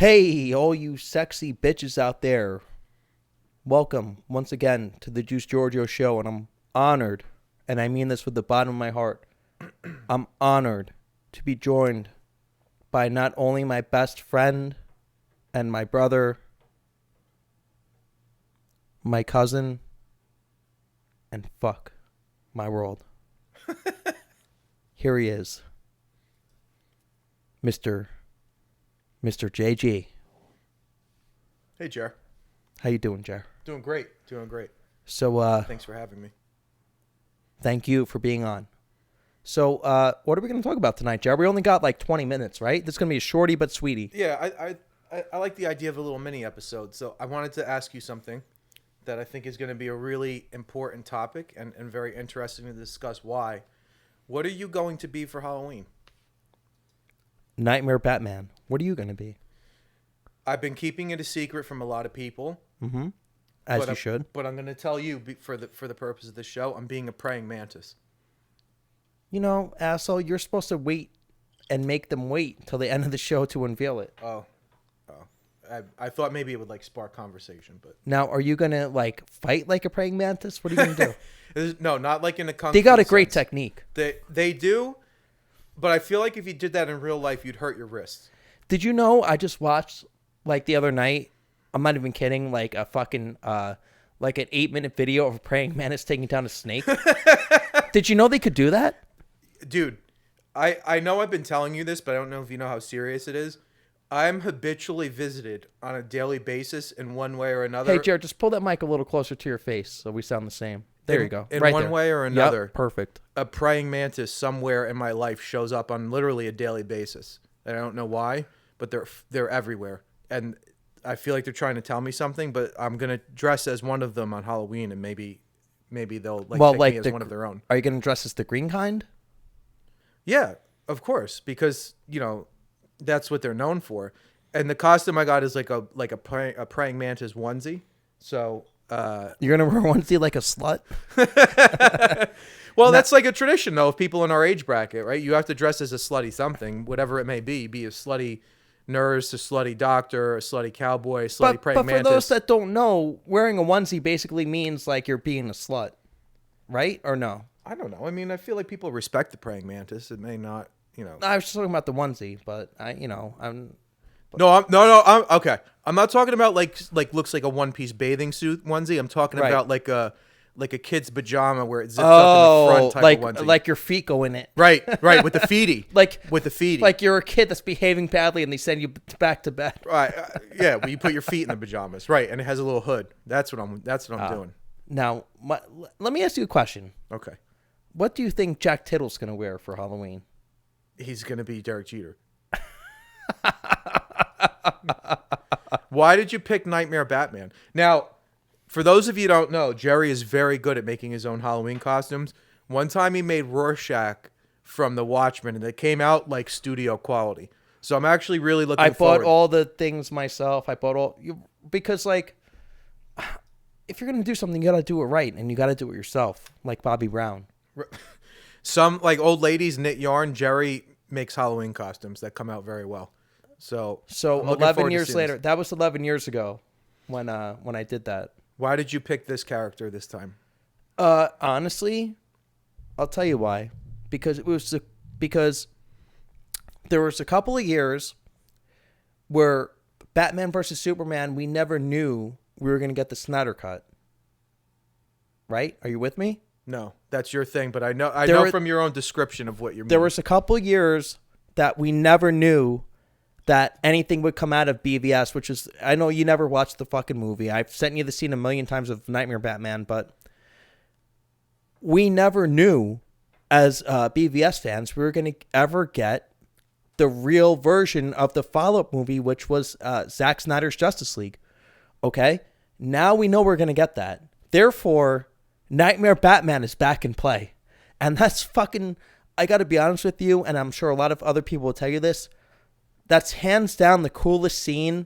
Hey, all you sexy bitches out there. Welcome once again to the Giorgio show, and I'm honored, and I mean this with the bottom of my heart. I'm honored to be joined by not only my best friend and my brother, my cousin, and fuck my world. Here he is. Mr. JG. Hey, Jer. How you doing, Jer? Doing great. Doing great. So, Thanks for having me. thank you for being on. So, what are we going to talk about tonight, Jer? We only got like 20 minutes, right? This is going to be a shorty but sweetie. Yeah, I like the idea of a little mini episode. So I wanted to ask you something that I think is going to be a really important topic and very interesting to discuss why. What are you going to be for Halloween? Nightmare Batman. What are you going to be? I've been keeping it a secret from a lot of people. Mm-hmm. As you should. But I'm going to tell you for the purpose of the show, I'm being a praying mantis. You know, asshole, you're supposed to wait and make them wait until the end of the show to unveil it. Oh. I thought maybe it would like spark conversation, but Now, are you going to like fight like a praying mantis? What are you going to do? no, not like in a kung They got fu a great sense. technique. They do, but I feel like if you did that in real life, you'd hurt your wrists. Did you know I just watched like the other night? I'm not even kidding. Like a fucking like an 8-minute video of a praying mantis taking down a snake. Did you know they could do that? Dude, I know I've been telling you this, but I don't know if you know how serious it is. I'm habitually visited on a daily basis in one way or another. Hey, Jared, just pull that mic a little closer to your face so we sound the same. There you go. In right one there. way or another. Yep, perfect. A praying mantis somewhere in my life shows up on literally a daily basis. And I don't know why, but they're everywhere. And I feel like they're trying to tell me something, but I'm going to dress as one of them on Halloween, and maybe they'll take me as one of their own. Are you going to dress as the green kind? Yeah, of course, because, you know, that's what they're known for. And the costume I got is like a praying mantis onesie. So You're going to wear onesie like a slut? well, that's like a tradition, though, of people in our age bracket, right? You have to dress as a slutty something, whatever it may be a slutty nurse, a slutty doctor, a slutty cowboy, a slutty praying but mantis. for those that don't know, wearing a onesie basically means like you're being a slut, right? Or no? I don't know. I mean, I feel like people respect the praying mantis. It may not, you know. I was just talking about the onesie, but I'm Okay. I'm not talking about like looks like a one-piece bathing suit onesie. I'm talking Right. about like a kid's pajama where it zips up in the front type of onesie. like your feet go in it. Right, with the feety. With the feety. Like you're a kid that's behaving badly and they send you back to bed. Right. Yeah, where you put your feet in the pajamas. Right, and it has a little hood. That's what I'm doing. Now, let me ask you a question. Okay. What do you think Jack Tittle's going to wear for Halloween? He's going to be Derek Jeter. Why did you pick Nightmare Batman? Now, for those of you who don't know, Jerry is very good at making his own Halloween costumes. One time he made Rorschach from The Watchmen, and it came out like studio quality. So I'm actually really looking forward. I bought all the things myself. Because like, if you're going to do something, you got to do it right, and you got to do it yourself, like Bobby Brown. Some like old ladies knit yarn. Jerry makes Halloween costumes that come out very well. So 11 years later, that was 11 years ago when I did that. Why did you pick this character this time? Honestly, I'll tell you why. Because there was a couple of years where Batman versus Superman, we never knew we were going to get the Snyder cut. Right? Are you with me? No, that's your thing, but I know from your own description of what you're. There was a couple of years that we never knew that anything would come out of BVS, which is, I know you never watched the fucking movie. I've sent you the scene a million times of Nightmare Batman, but we never knew as BVS fans we were going to ever get the real version of the follow-up movie, which was Zack Snyder's Justice League. Okay? Now we know we're going to get that. Therefore, Nightmare Batman is back in play. And that's fucking, I got to be honest with you, and I'm sure a lot of other people will tell you this, that's hands down the coolest scene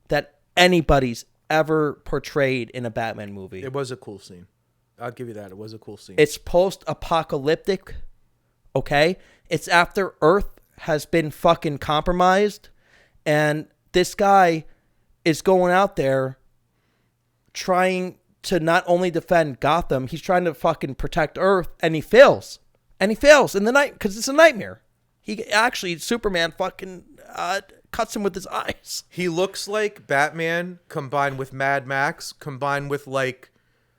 that anybody's ever portrayed in a Batman movie. It was a cool scene. I'll give you that. It was a cool scene. It's post-apocalyptic, okay? It's after Earth has been fucking compromised, and this guy is going out there trying to not only defend Gotham, he's trying to fucking protect Earth, and he fails. And he fails in the night because it's a nightmare. He actually, Superman fucking cuts him with his eyes. He looks like Batman combined with Mad Max combined with like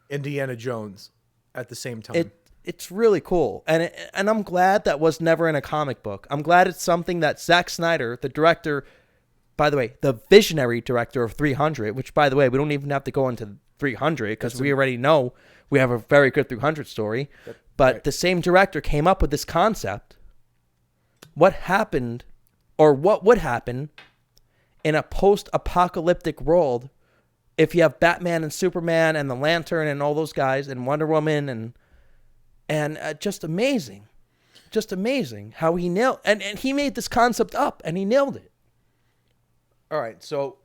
Indiana Jones at the same time. It's really cool, and I'm glad that was never in a comic book. I'm glad it's something that Zack Snyder, the director, by the way, the visionary director of 300, which, by the way, we don't even have to go into 300 because we already know we have a very good 300 story. But right. The same director came up with this concept. What happened, or what would happen in a post-apocalyptic world if you have Batman and Superman and the Lantern and all those guys and Wonder Woman and just amazing how he nailed and he made this concept up and he nailed it. All right, so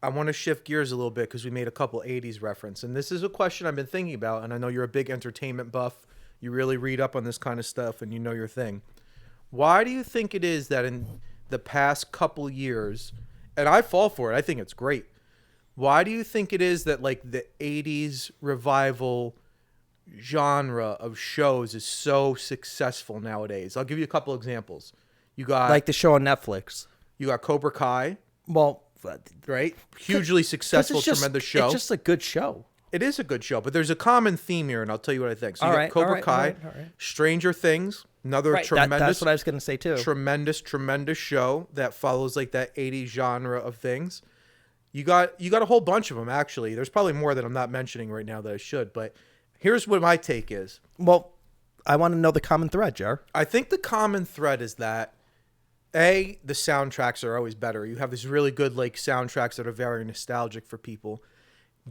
I want to shift gears a little bit because we made a couple 80s reference, and this is a question I've been thinking about, and I know you're a big entertainment buff. You really read up on this kind of stuff, and you know your thing. Why do you think it is that in the past couple years, and I fall for it, I think it's great. Why do you think it is that like the 80s revival genre of shows is so successful nowadays? I'll give you a couple examples. You got like the show on Netflix. You got Cobra Kai. Well, right? Hugely successful, tremendous show. It's just a good show. It is a good show, but there's a common theme here, and I'll tell you what I think. So you got Cobra Kai, Stranger Things, another tremendous. That's what I was going to say too. Tremendous show that follows like that 80s genre of things. You got a whole bunch of them actually. There's probably more that I'm not mentioning right now that I should, but here's what my take is. Well, I want to know the common thread, Jar. I think the common thread is that A, the soundtracks are always better. You have these really good like soundtracks that are very nostalgic for people.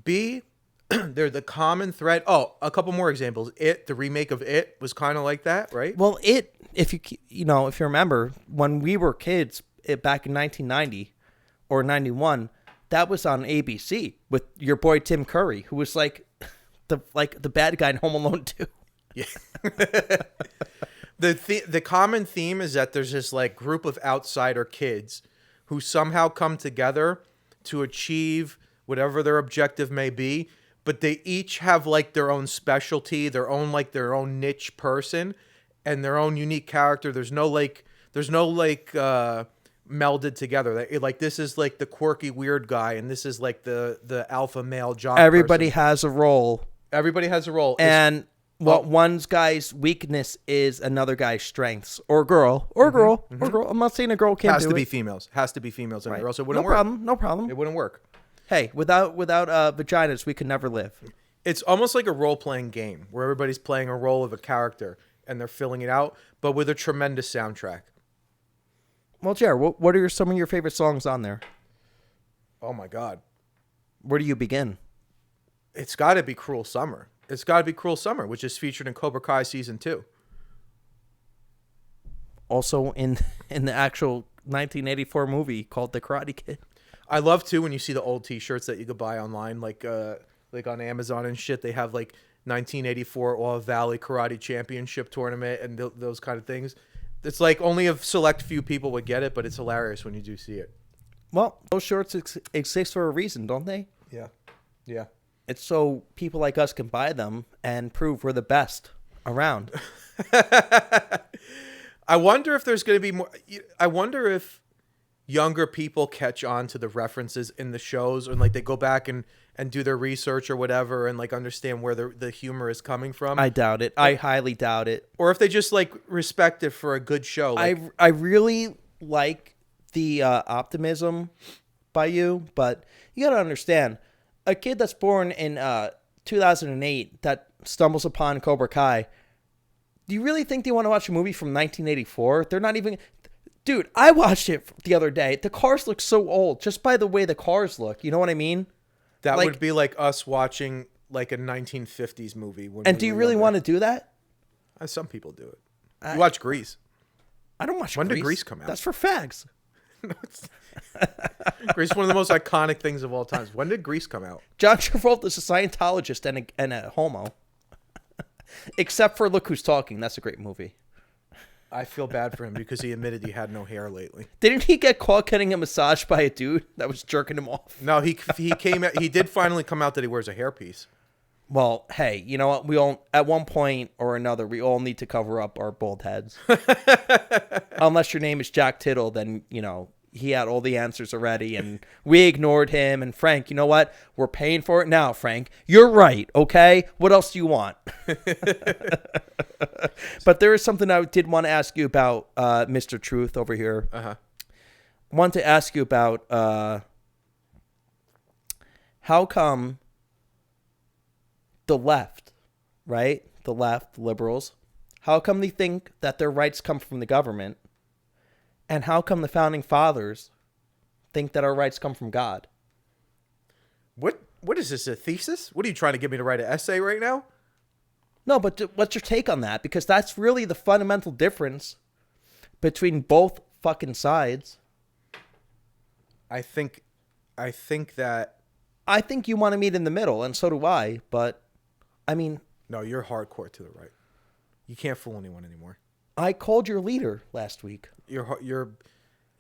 B, they're the common thread. Oh, a couple more examples. The remake of It was kind of like that, right? Well, if you remember when we were kids, back in 1990 or 91, that was on ABC with your boy Tim Curry, who was like the bad guy in Home Alone 2. Yeah. The common theme is that there's this like group of outsider kids who somehow come together to achieve whatever their objective may be, but they each have like their own specialty, their own niche person and their own unique character. There's no melded together. Like this is like the quirky weird guy and this is like the alpha male jock. Everybody has a role. Everybody has a role. And one guy's weakness is another guy's strengths, or girl. I'm not saying a girl can't do it. Has to be females in it, or else it wouldn't work. No problem. It wouldn't work. Hey, without vaginas, we could never live. It's almost like a role-playing game where everybody's playing a role of a character and they're filling it out, but with a tremendous soundtrack. Well, Jared, what are some of your favorite songs on there? Oh my God. Where do you begin? It's got to be Cruel Summer. It's got to be Cruel Summer, which is featured in Cobra Kai Season 2. Also in the actual 1984 movie called The Karate Kid. I love, too, when you see the old T-shirts that you could buy online, like on Amazon and shit. They have, like, 1984 All Valley Karate Championship Tournament and those kind of things. It's like only a select few people would get it, but it's hilarious when you do see it. Well, those shirts exist for a reason, don't they? Yeah. Yeah. It's so people like us can buy them and prove we're the best around. I wonder if there's going to be more. I wonder if younger people catch on to the references in the shows, or like they go back and do their research or whatever and like understand where the humor is coming from. I doubt it. I highly doubt it. Or if they just like respect it for a good show. Like, I really like the optimism by you, but you got to understand, a kid that's born in 2008 that stumbles upon Cobra Kai, do you really think they want to watch a movie from 1984? They're not even... Dude, I watched it the other day. The cars look so old just by the way the cars look. You know what I mean? That would be like us watching like a 1950s movie. And do you really want to do that? Some people do it. You watch Grease. I don't watch Grease. When did Grease come out? That's for fags. Grease is one of the most iconic things of all time. When did Grease come out? John Travolta is a Scientologist and a homo. Except for Look Who's Talking. That's a great movie. I feel bad for him because he admitted he had no hair lately. Didn't he get caught getting a massage by a dude that was jerking him off? No, he came out, he did finally come out that he wears a hairpiece. Well, hey, you know what? We all, at one point or another, we all need to cover up our bald heads. Unless your name is Jack Tittle, then, you know, he had all the answers already, and we ignored him. And Frank, you know what? We're paying for it now, Frank. You're right, okay? What else do you want? But there is something I did want to ask you about, Mr. Truth over here. Uh-huh. Want to ask you about how come the left, right? The left, liberals, how come they think that their rights come from the government? And how come the founding fathers think that our rights come from God? What is this, a thesis? What are you trying to get me to write an essay right now? No, but what's your take on that? Because that's really the fundamental difference between both fucking sides. I think that... I think you want to meet in the middle, and so do I. But, I mean... No, you're hardcore to the right. You can't fool anyone anymore. I called your leader last week. You're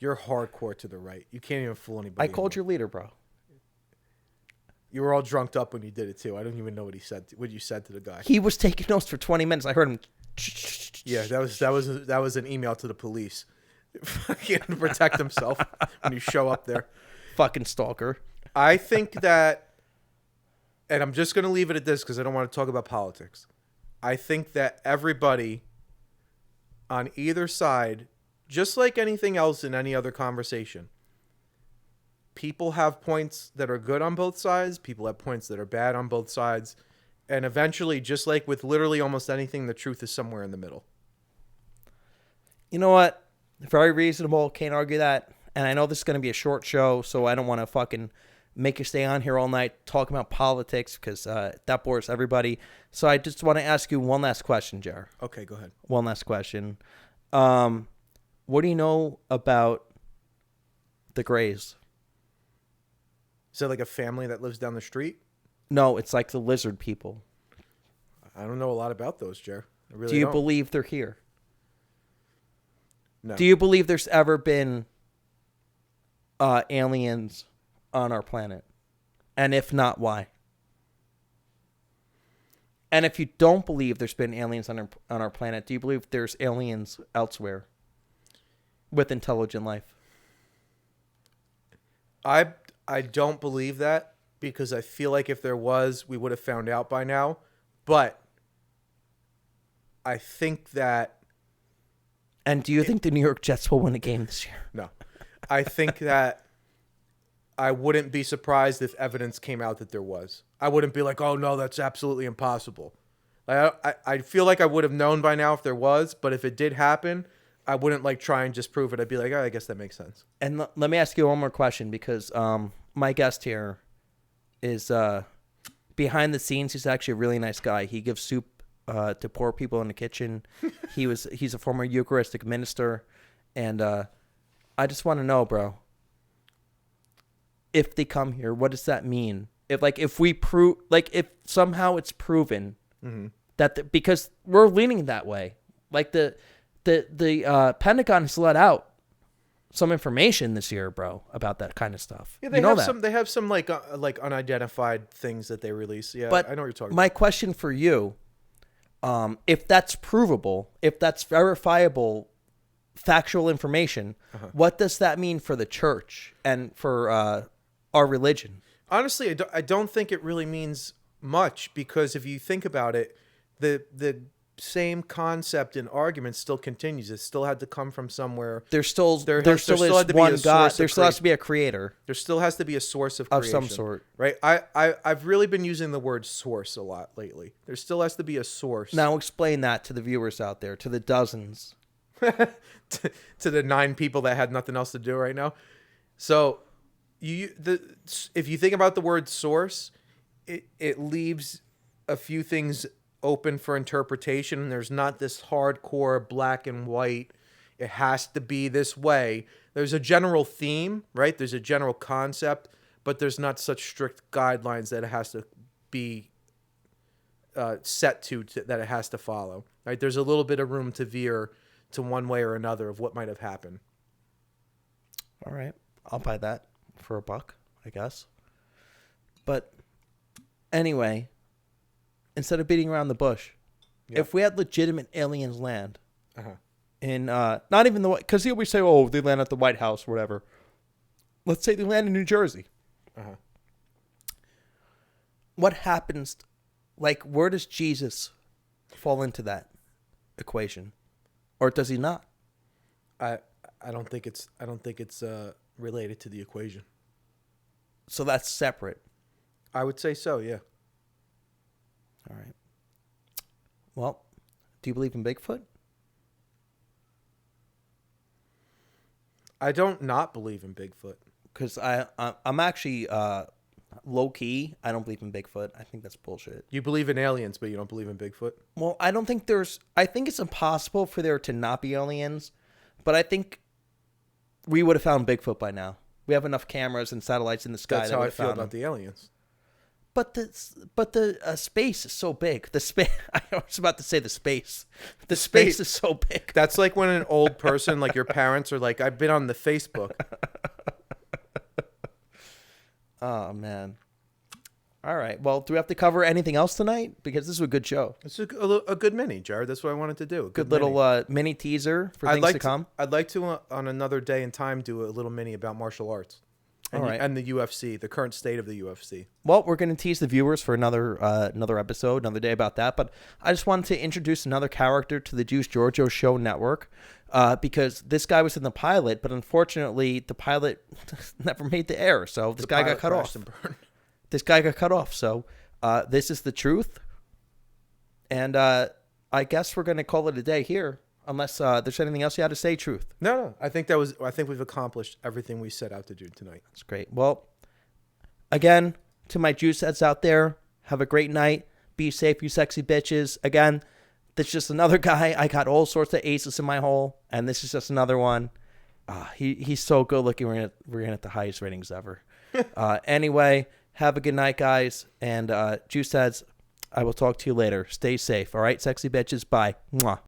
hardcore to the right. You can't even fool anybody. I called your leader, bro. You were all drunked up when you did it too. I don't even know what you said to the guy. He was taking notes for 20 minutes. I heard him. Yeah, that was an email to the police. He had to protect himself when you show up there. Fucking stalker. I think that, and I'm just going to leave it at this because I don't want to talk about politics. I think that everybody on either side, just like anything else in any other conversation, people have points that are good on both sides. People have points that are bad on both sides. And eventually, just like with literally almost anything, the truth is somewhere in the middle. You know what? Very reasonable. Can't argue that. And I know this is going to be a short show, so I don't want to fucking make you stay on here all night talking about politics because that bores everybody. So I just want to ask you one last question, Jar. Okay, go ahead. One last question. What do you know about the Greys? Is that like a family that lives down the street? No, it's like the lizard people. I don't know a lot about those, Jer. I really Do you don't. believe they're here? No. Do you believe there's ever been aliens on our planet? And if not, why? And if you don't believe there's been aliens on our planet, do you believe there's aliens elsewhere with intelligent life? I don't believe that because I feel like if there was, we would have found out by now. But I think that... And do you think the New York Jets will win a game this year? No. I think that I wouldn't be surprised if evidence came out that there was. I wouldn't be like, oh, no, that's absolutely impossible. I feel like I would have known by now if there was, but if it did happen, I wouldn't like try and just prove it. I'd be like, oh, I guess that makes sense. And let me ask you one more question because my guest here is behind the scenes. He's actually a really nice guy. He gives soup to poor people in the kitchen. He's a former Eucharistic minister, and I just want to know, bro, if they come here, what does that mean? If somehow it's proven that because we're leaning that way, like the Pentagon has let out some information this year, bro, about that kind of stuff. Yeah, they have some like unidentified things that they release. Yeah, but I know what you're talking my about. question for you, if that's provable, if that's verifiable, factual information, what does that mean for the church and for our religion? Honestly, I don't think it really means much because if you think about it, the same concept and argument still continues. It still had to come from somewhere. There still is had to be one a God. source There of still has to be a creator There still has to be a source of of creation, some sort. right? I've really been using the word source a lot lately. There still has to be a source. Now explain that to the viewers out there, to the dozens. to the 9 people that had nothing else to do right now. So if you think about the word source, it leaves a few things open for interpretation. There's not this hardcore black and white, it has to be this way. There's a general theme, right? There's a general concept, but there's not such strict guidelines that it has to be set to that it has to follow, right? There's a little bit of room to veer to one way or another of what might have happened. All right. I'll buy that for $1, I guess. But anyway, instead of beating around the bush, if we had legitimate aliens land in, not even the, because you always say, oh, they land at the White House or whatever. Let's say they land in New Jersey. What happens? Like, where does Jesus fall into that equation, or does he not? I don't think it's related to the equation. So that's separate. I would say so. Yeah. All right. Well, do you believe in Bigfoot? I don't not believe in Bigfoot. Because I'm actually low key. I don't believe in Bigfoot. I think that's bullshit. You believe in aliens, but you don't believe in Bigfoot? Well, I don't think I think it's impossible for there to not be aliens, but I think we would have found Bigfoot by now. We have enough cameras and satellites in the sky. That's how I feel about the aliens. But the space is so big. I was about to say the space. The space is so big. That's like when an old person, like your parents, are like, "I've been on the Facebook." Oh man. All right. Well, do we have to cover anything else tonight? Because this is a good show. It's a good mini, Jared. That's what I wanted to do. Good little mini teaser for things to come. I'd like to on another day and time do a little mini about martial arts. And, all right. And the UFC, the current state of the UFC. Well, we're going to tease the viewers for another episode, another day about that. But I just wanted to introduce another character to the Giorgio Show Network because this guy was in the pilot, but unfortunately the pilot never made the air. So this guy got cut off. This guy got cut off. So this is the truth. And I guess we're going to call it a day here. Unless there's anything else you had to say, Truth. No. I think we've accomplished everything we set out to do tonight. That's great. Well, again, to my juice heads out there, have a great night. Be safe, you sexy bitches. Again, this is just another guy. I got all sorts of aces in my hole, and this is just another one. He's so good looking. We're gonna have the highest ratings ever. Anyway, have a good night, guys. And juice heads, I will talk to you later. Stay safe. All right, sexy bitches. Bye. Mwah.